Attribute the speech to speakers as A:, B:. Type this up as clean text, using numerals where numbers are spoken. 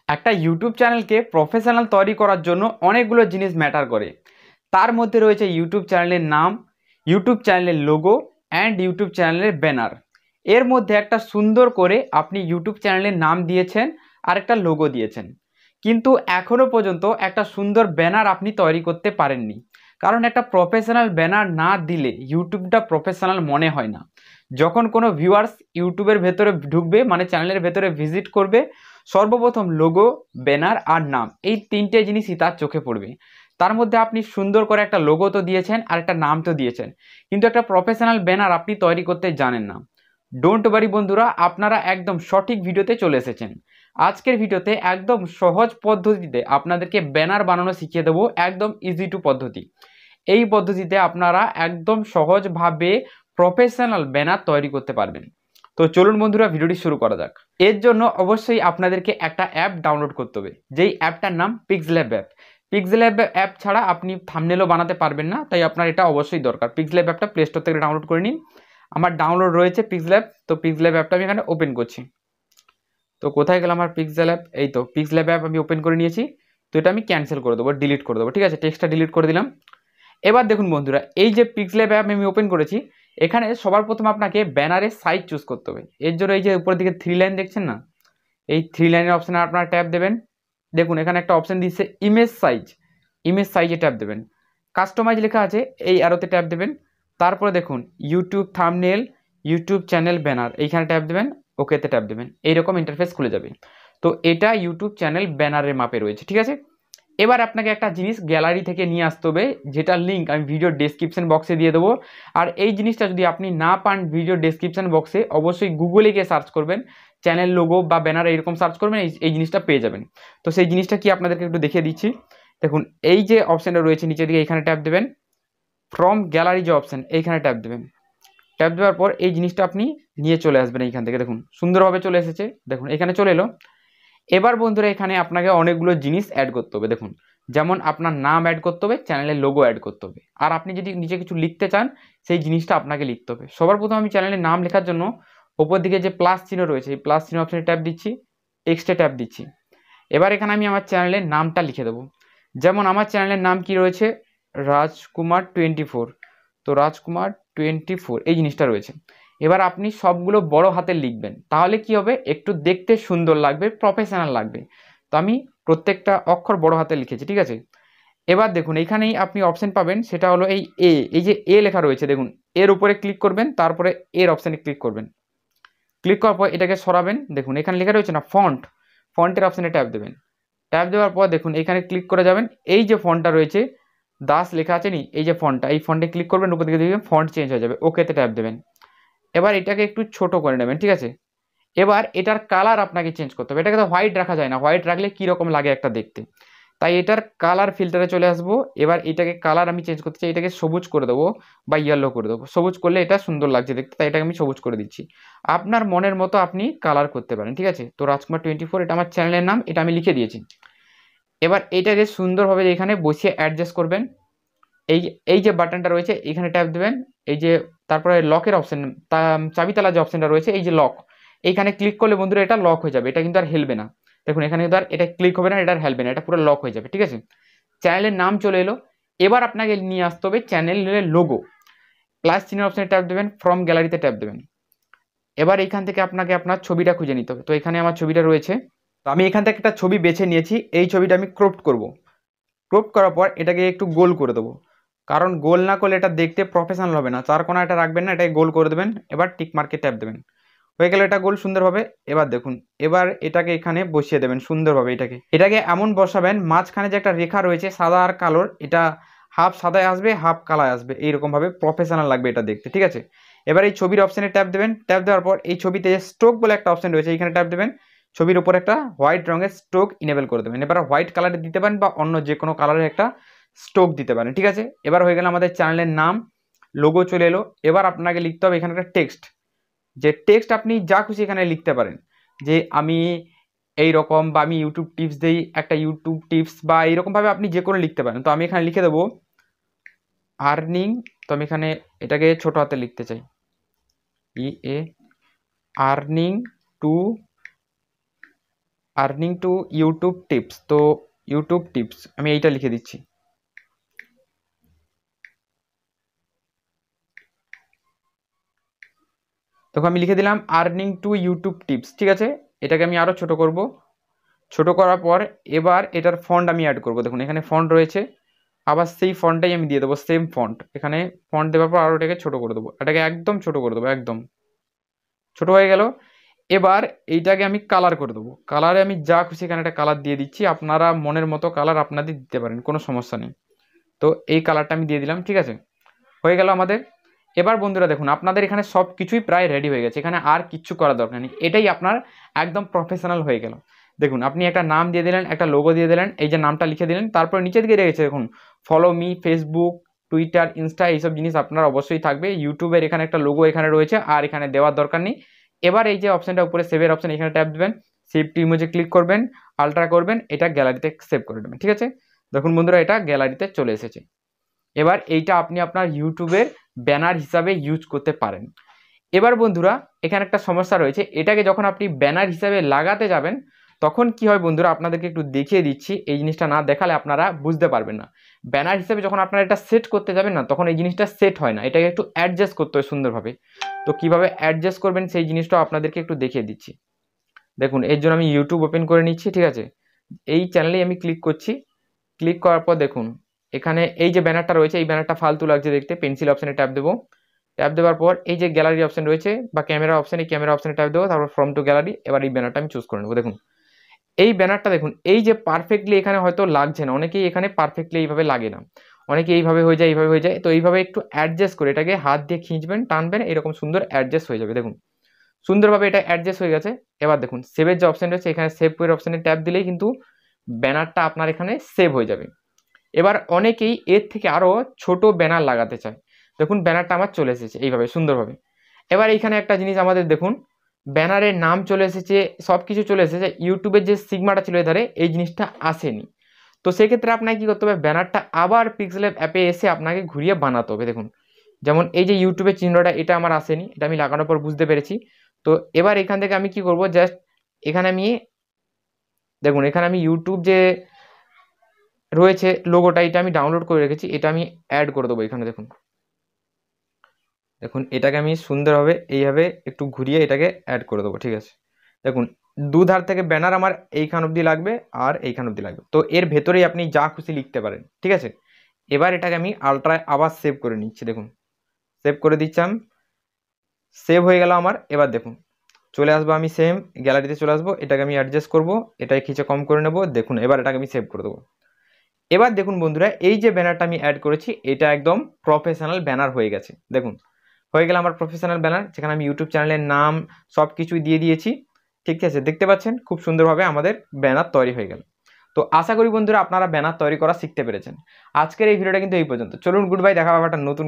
A: একটা ইউটিউব চ্যানেলকে প্রফেশনাল তৈরি করার জন্য অনেকগুলো জিনিস ম্যাটার করে। তার মধ্যে রয়েছে ইউটিউব চ্যানেলের নাম, ইউটিউব চ্যানেলের লোগো অ্যান্ড ইউটিউব চ্যানেলের ব্যানার। এর মধ্যে একটা সুন্দর করে আপনি ইউটিউব চ্যানেলের নাম দিয়েছেন আর একটা লোগো দিয়েছেন, কিন্তু এখনও পর্যন্ত একটা সুন্দর ব্যানার আপনি তৈরি করতে পারেননি। কারণ একটা প্রফেশনাল ব্যানার না দিলে ইউটিউবটা প্রফেশনাল মনে হয় না। যখন কোনো ভিউয়ার্স ইউটিউবের ভেতরে ঢুকবে, মানে চ্যানেলের ভেতরে ভিজিট করবে, সর্বপ্রথম লোগো, ব্যানার আর নাম, এই তিনটে জিনিসই তার চোখে পড়বে। তার মধ্যে আপনি সুন্দর করে একটা লোগো তো দিয়েছেন আর একটা নাম তো দিয়েছেন, কিন্তু একটা প্রফেশনাল ব্যানার আপনি তৈরি করতে জানেন না। ডোন্ট ওয়ারি বন্ধুরা, আপনারা একদম সঠিক ভিডিওতে চলে এসেছেন। আজকের ভিডিওতে একদম সহজ পদ্ধতিতে আপনাদেরকে ব্যানার বানানো শিখিয়ে দেবো, একদম ইজি টু পদ্ধতি। এই পদ্ধতিতে আপনারা একদম সহজভাবে প্রফেশনাল ব্যানার তৈরি করতে পারবেন। তো চলুন বন্ধুরা, ভিডিওটি শুরু করা যাক। এর জন্য অবশ্যই আপনাদেরকে একটা অ্যাপ ডাউনলোড করতে হবে, যেই অ্যাপটার নাম পিক্সেলল্যাব অ্যাপ। পিক্সেলল্যাব অ্যাপ ছাড়া আপনি থাম্বনেলও বানাতে পারবেন না, তাই আপনার এটা অবশ্যই দরকার। পিক্সেলল্যাব অ্যাপটা প্লে স্টোর থেকে ডাউনলোড করে নিন। আমার ডাউনলোড রয়েছে পিক্সেলল্যাব, তো পিক্সেলল্যাব অ্যাপটা আমি এখানে ওপেন করছি। তো কোথায় গেল আমার পিক্সেলল্যাব? এই তো পিক্সেলল্যাব অ্যাপ আমি ওপেন করে নিয়েছি। তো এটা আমি ক্যান্সেল করে দেবো, ডিলিট করে দেবো, ঠিক আছে? টেক্সটটা ডিলিট করে দিলাম। এবার দেখুন বন্ধুরা, এই যে পিক্সেলল্যাব অ্যাপ আমি ওপেন করেছি, এখানে সবার প্রথম আপনাকে ব্যানারের সাইজ চুজ করতে হবে। এর জন্য এই যে উপরের দিকে 3 লাইন দেখছেন না, এই 3 লাইনের অপশানে আপনারা ট্যাপ দেবেন। দেখুন এখানে একটা অপশান দিচ্ছে ইমেজ সাইজ, ইমেজ সাইজে ট্যাপ দেবেন। কাস্টমাইজ লেখা আছে, এই অ্যারোতে ট্যাপ দেবেন। তারপরে দেখুন YouTube thumbnail, YouTube channel banner, এইখানে ট্যাপ দেবেন, ওকেতে ট্যাপ দেবেন। এইরকম ইন্টারফেস খুলে যাবে। তো এটা ইউটিউব চ্যানেল ব্যানারের মাপে রয়েছে, ঠিক আছে? এবার আপনাকে একটা জিনিস গ্যালারি থেকে নিয়ে আসতে হবে, যেটা লিঙ্ক আমি ভিডিও ডেসক্রিপশন বক্সে দিয়ে দেবো। আর এই জিনিসটা যদি আপনি না পান ভিডিও ডেসক্রিপশন বক্সে, অবশ্যই গুগলে গিয়ে সার্চ করবেন, চ্যানেল লোগো বা ব্যানার এরকম সার্চ করবেন, এই জিনিসটা পেয়ে যাবেন। তো সেই জিনিসটা কি আপনাদেরকে একটু দেখিয়ে দিচ্ছি। দেখুন এই যে অপশানটা রয়েছে নিচের দিকে, এখানে ট্যাপ দেবেন। ফ্রম গ্যালারি যে অপশান, এইখানে ট্যাপ দেবেন। ট্যাপ দেওয়ার পর এই জিনিসটা আপনি নিয়ে চলে আসবেন এইখান থেকে। দেখুন সুন্দরভাবে চলে এসেছে, দেখুন এখানে চলে এলো। এবার বন্ধুরা এখানে আপনাকে অনেকগুলো জিনিস অ্যাড করতে হবে। দেখুন যেমন আপনার নাম অ্যাড করতে হবে, চ্যানেলের লোগো অ্যাড করতে হবে, আর আপনি যদি নিচে কিছু লিখতে চান সেই জিনিসটা আপনাকে লিখতে হবে। সবার প্রথম আমি চ্যানেলের নাম লেখার জন্য ওপর দিকে যে প্লাস চিহ্ন রয়েছে, এই প্লাস চিহ্ন অপশানে ট্যাপ দিচ্ছি, এক্সট্রা ট্যাপ দিচ্ছি। এবার এখানে আমি আমার চ্যানেলের নামটা লিখে দেবো। যেমন আমার চ্যানেলের নাম কি রয়েছে, রাজকুমার 24। তো রাজকুমার 24 এই জিনিসটা রয়েছে। এবার আপনি সবগুলো বড় হাতে লিখবেন, তাহলে কি হবে, একটু দেখতে সুন্দর লাগবে, প্রফেশনাল লাগবে। তো আমি প্রত্যেকটা অক্ষর বড় হাতে লিখেছি, ঠিক আছে? এবার দেখুন এইখানেই আপনি অপশন পাবেন, সেটা হলো এই যে এ লেখা রয়েছে, দেখুন এর উপরে ক্লিক করবেন, তারপরে এর অপশানে ক্লিক করবেন। ক্লিক করার পর এটাকে সরাবেন। দেখুন এখানে লেখা রয়েছে না ফন্ট, ফন্টের অপশানে ট্যাপ দেবেন। ট্যাপ দেওয়ার পর দেখুন এখানে ক্লিক করে যাবেন, এই যে ফন্টটা রয়েছে দাস লেখা আছে নি, এই যে ফন্টটা, এই ফন্টে ক্লিক করবেন, উপর দিকে দেখবেন ফন্ট চেঞ্জ হয়ে যাবে, ওকেতে ট্যাপ দেবেন। এবার এটাকে একটু ছোট করে নেবেন, ঠিক আছে? এবার এটার কালার আপনাকে চেঞ্জ করতে হবে। এটাকে তো হোয়াইট রাখা যায় না, হোয়াইট রাখলে কীরকম লাগে একটা দেখতে, তাই এটার কালার ফিল্টারে চলে আসবো। এবার এটাকে কালার আমি চেঞ্জ করতে চাই, এটাকে সবুজ করে দেবো বা ইয়েলো করে দেবো। সবুজ করলে এটা সুন্দর লাগছে দেখতে, তাই এটাকে আমি সবুজ করে দিচ্ছি। আপনার মনের মতো আপনি কালার করতে পারেন, ঠিক আছে? তো রাজকুমার 24 এটা আমার চ্যানেলের নাম, এটা আমি লিখে দিয়েছি। এবার এটাকে সুন্দরভাবে এখানে বসিয়ে অ্যাডজাস্ট করবেন। এই এই যে বাটনটা রয়েছে এখানে ট্যাপ দেবেন। এই যে তারপরে লকের অপশান, চাবিতালা যে অপশানটা রয়েছে, এই যে লক, এইখানে ক্লিক করলে বন্ধুরা এটা লক হয়ে যাবে, এটা কিন্তু আর হেলবে না। দেখুন এখানে কিন্তু আর এটা ক্লিক হবে না, এটা আর হেলবে না, এটা পুরো লক হয়ে যাবে, ঠিক আছে? চ্যানেলের নাম চলে এলো। এবার আপনাকে নিয়ে আসতে হবে চ্যানেলের লোগো। প্লাস চিহ্নের অপশানে ট্যাপ দেবেন, ফ্রম গ্যালারিতে ট্যাপ দেবেন। এবার এইখান থেকে আপনাকে আপনার ছবিটা খুঁজে নিতে হবে। তো এখানে আমার ছবিটা রয়েছে, তো আমি এখান থেকে একটা ছবি বেছে নিয়েছি। এই ছবিটা আমি ক্রপ করব। ক্রপ করার পর এটাকে একটু গোল করে দেবো, কারণ গোল না করলে এটা দেখতে প্রফেশনাল হবে না। চার কোণা এটা রাখবেন না, এটাকে গোল করে দেবেন। এবার টিক মার্কে ট্যাপ দেবেন, হয়ে গেল এটা গোল সুন্দরভাবে। এবার দেখুন এবার এটাকে এখানে বসিয়ে দেবেন সুন্দরভাবে। এটাকে এমন বসাবেন, মাঝখানে যে একটা রেখা রয়েছে সাদা আর কালোর, এটা হাফ সাদায় আসবে হাফ কালায় আসবে, এইরকমভাবে প্রফেশনাল লাগবে এটা দেখতে, ঠিক আছে? এবার এই ছবির অপশানে ট্যাপ দেবেন। ট্যাপ দেওয়ার পর এই ছবিতে যে স্ট্রোক বলে একটা অপশান রয়েছে, এইখানে ট্যাপ দেবেন। ছবির উপর একটা হোয়াইট রঙের স্ট্রোক ইনেবল করে দেবেন। এবার হোয়াইট কালারে দিতে পারেন বা অন্য যে কোনো কালারের একটা স্ট্রোক দিতে পারেন, ঠিক আছে? এবার হয়ে গেল আমাদের চ্যানেলের নাম, লোগো চলে এলো। এবার আপনাকে লিখতে হবে এখানে একটা টেক্সট, যে টেক্সট আপনি যা খুশি এখানে লিখতে পারেন, যে আমি এই রকম, বা আমি ইউটিউব টিপস দেই, একটা ইউটিউব টিপস, বা এইরকমভাবে আপনি যে কোনো লিখতে পারেন। তো আমি এখানে লিখে দেবো আর্নিং। তো আমি এখানে এটাকে ছোট হাতে লিখতে চাই, ই এ, earning to earning to YouTube tips, তো ইউটিউব টিপস আমি এইটা লিখে দিচ্ছি। তখন আমি লিখে দিলাম আর্নিং টু ইউটিউব টিপস, ঠিক আছে। এটাকে আমি আরও ছোট করব, ছোট করার পর এবার এটার ফন্ট আমি অ্যাড করব। দেখুন এখানে ফন্ট রয়েছে, আবার সেই ফন্টটাই আমি দিয়ে দেবো, সেম ফন্ট। এখানে ফন্ট দেওয়ার পর আরও এটাকে ছোট করে দেবো, এটাকে একদম ছোট করে দেবো, একদম ছোট হয়ে গেল। এবার এইটাকে আমি কালার করে দেবো, কালারে আমি যা খুশি এখানে একটা কালার দিয়ে দিচ্ছি, আপনারা মনের মতো কালার আপনাদের দিতে পারেন, কোনো সমস্যা নেই। তো এই কালারটা আমি দিয়ে দিলাম, ঠিক আছে, হয়ে গেল আমাদের। এবার বন্ধুরা দেখুন আপনাদের এখানে সব কিছুই প্রায় রেডি হয়ে গেছে, এখানে আর কিচ্ছু করার দরকার নেই, এটাই আপনার একদম প্রফেশনাল হয়ে গেল। দেখুন আপনি একটা নাম দিয়ে দিলেন, একটা লোগো দিয়ে দিলেন, এই যে নামটা লিখে দিলেন, তারপর নিচে দিকে রয়েছে দেখুন follow me, Facebook, Twitter, Insta, এইসব জিনিস আপনার অবশ্যই থাকবে। ইউটিউবের এখানে একটা লোগো এখানে রয়েছে, আর এখানে দেওয়ার দরকার নেই। এবার এই যে অপশনটা উপরে সেভের অপশন, এখানে ট্যাপ দেবেন, সেভ টু ইমেজে ক্লিক করবেন, আলট্রা করবেন, এটা গ্যালারিতে সেভ করে দেবেন, ঠিক আছে। দেখুন বন্ধুরা এটা গ্যালারিতে চলে এসেছে। এবার এইটা আপনি আপনার ইউটিউবের ব্যানার হিসাবে ইউজ করতে পারেন। এবার বন্ধুরা এখানে একটা সমস্যা রয়েছে, এটাকে যখন আপনি ব্যানার হিসাবে লাগাতে যাবেন তখন কি হয় বন্ধুরা, আপনাদেরকে একটু দেখিয়ে দিচ্ছি, এই জিনিসটা না দেখালে আপনারা বুঝতে পারবেন না। ব্যানার হিসাবে যখন আপনারা এটা সেট করতে যাবেন না, তখন এই জিনিসটা সেট হয় না, এটাকে একটু অ্যাডজাস্ট করতে হয় সুন্দরভাবে। তো কিভাবে অ্যাডজাস্ট করবেন সেই জিনিসটাও আপনাদেরকে একটু দেখিয়ে দিচ্ছি। দেখুন এর জন্য আমি ইউটিউব ওপেন করে নিচ্ছি, ঠিক আছে, এই চ্যানেলেই আমি ক্লিক করছি। ক্লিক করার পর দেখুন এখানে এই যে ব্যানারটা রয়েছে, এই ব্যানারটা ফালতু লাগছে দেখতে, পেন্সিল অপশানে ট্যাপ দেবো। ট্যাপ দেওয়ার পর এই যে গ্যালারি অপশন রয়েছে বা ক্যামেরা অপশন, এই ক্যামেরা অপশানে ট্যাপ দেবো, তারপর ফ্রম টু গ্যালারি। এবার এই ব্যানারটা আমি চুজ করে নেবো। দেখুন এই ব্যানারটা দেখুন এই যে পারফেক্টলি এখানে হয়তো লাগছে না, অনেকেই এখানে পারফেক্টলি এইভাবে লাগে না, অনেকে এইভাবে হয়ে যায়, এইভাবে হয়ে যায়। তো এইভাবে একটু অ্যাডজাস্ট করে এটাকে হাত দিয়ে খিঁচবেন, টানবেন, এরকম সুন্দর অ্যাডজাস্ট হয়ে যাবে। দেখুন সুন্দরভাবে এটা অ্যাডজাস্ট হয়ে গেছে। এবার দেখুন সেভের যে অপশন রয়েছে, এখানে সেভ করে অপশানে ট্যাপ দিলেই কিন্তু ব্যানারটা আপনার এখানে সেভ হয়ে যাবে। এবার অনেকেই এর থেকে আরও ছোট ব্যানার লাগাতে চায়। দেখুন ব্যানারটা আমার চলে এসেছে এইভাবে সুন্দরভাবে। এবার এইখানে একটা জিনিস আমাদের দেখুন ব্যানারের নাম চলে এসেছে, সব কিছু চলে এসেছে, ইউটিউবের যে সিগমাটা ছিল এধারে এই জিনিসটা আসেনি। তো সেক্ষেত্রে আপনাকে কী করতে হবে, ব্যানারটা আবার পিক্সেল অ্যাপে এসে আপনাকে ঘুরিয়ে বানাতে হবে। দেখুন যেমন এই যে ইউটিউবের চিহ্নটা, এটা আমার আসেনি, এটা আমি লাগানোর পর বুঝতে পেরেছি। তো এবার এখান থেকে আমি কি করব, জাস্ট এখানে আমি দেখুন এখানে আমি ইউটিউব যে রয়েছে লোগোটা, এটা আমি ডাউনলোড করে রেখেছি, এটা আমি অ্যাড করে দেবো এখানে। দেখুন দেখুন এটাকে আমি সুন্দরভাবে এইভাবে একটু ঘুরিয়ে এটাকে অ্যাড করে দেবো, ঠিক আছে। দেখুন দুধার থেকে ব্যানার আমার এইখান অবধি লাগবে আর এইখান অবধি লাগবে, তো এর ভেতরেই আপনি যা খুশি লিখতে পারেন, ঠিক আছে। এবার এটাকে আমি আলট্রায় আবার সেভ করে নিচ্ছি। দেখুন সেভ করে দিচ্ছিলাম, সেভ হয়ে গেল আমার। এবার দেখুন চলে আসবো, আমি সেম গ্যালারিতে চলে আসবো, এটাকে আমি অ্যাডজাস্ট করবো, এটাকে খিচে কম করে নেবো। দেখুন এবার এটাকে আমি সেভ করে দেবো। এবার দেখুন বন্ধুরা এই যে ব্যানারটা আমি অ্যাড করেছি এটা একদম প্রফেশনাল ব্যানার হয়ে গেছে। দেখুন হয়ে গেল আমার প্রফেশনাল ব্যানার, যেখানে আমি ইউটিউব চ্যানেলের নাম সব কিছুই দিয়ে দিয়েছি, ঠিক আছে। দেখতে পাচ্ছেন খুব সুন্দরভাবে আমাদের ব্যানার তৈরি হয়ে গেল। তো আশা করি বন্ধুরা আপনারা ব্যানার তৈরি করা শিখতে পেরেছেন। আজকের এই ভিডিওটা কিন্তু এই পর্যন্ত। চলুন গুড বাই, দেখা হবে একটা নতুন